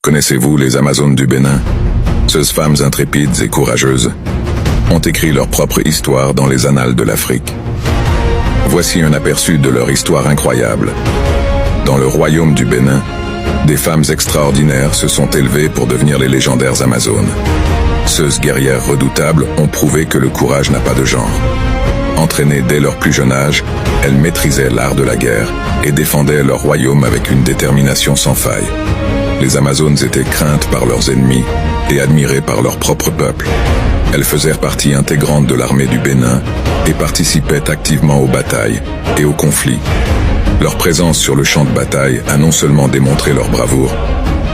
Connaissez-vous les Amazones du Bénin? Ces femmes intrépides et courageuses ont écrit leur propre histoire dans les annales de l'Afrique. Voici un aperçu de leur histoire incroyable. Dans le royaume du Bénin, des femmes extraordinaires se sont élevées pour devenir les légendaires Amazones. Ces guerrières redoutables ont prouvé que le courage n'a pas de genre. Entraînées dès leur plus jeune âge, elles maîtrisaient l'art de la guerre et défendaient leur royaume avec une détermination sans faille. Les Amazones étaient craintes par leurs ennemis et admirées par leur propre peuple. Elles faisaient partie intégrante de l'armée du Bénin et participaient activement aux batailles et aux conflits. Leur présence sur le champ de bataille a non seulement démontré leur bravoure,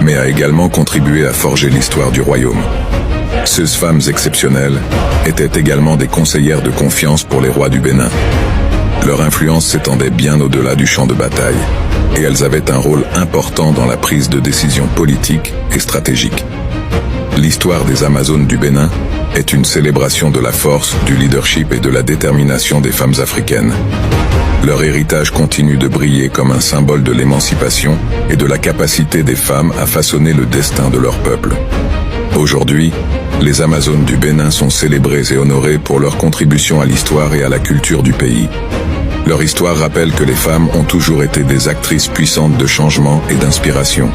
mais a également contribué à forger l'histoire du royaume. Ces femmes exceptionnelles étaient également des conseillères de confiance pour les rois du Bénin. Leur influence s'étendait bien au-delà du champ de bataille, et elles avaient un rôle important dans la prise de décisions politiques et stratégiques. L'histoire des Amazones du Bénin est une célébration de la force, du leadership et de la détermination des femmes africaines. Leur héritage continue de briller comme un symbole de l'émancipation et de la capacité des femmes à façonner le destin de leur peuple. Aujourd'hui, les Amazones du Bénin sont célébrées et honorées pour leur contribution à l'histoire et à la culture du pays. Leur histoire rappelle que les femmes ont toujours été des actrices puissantes de changement et d'inspiration.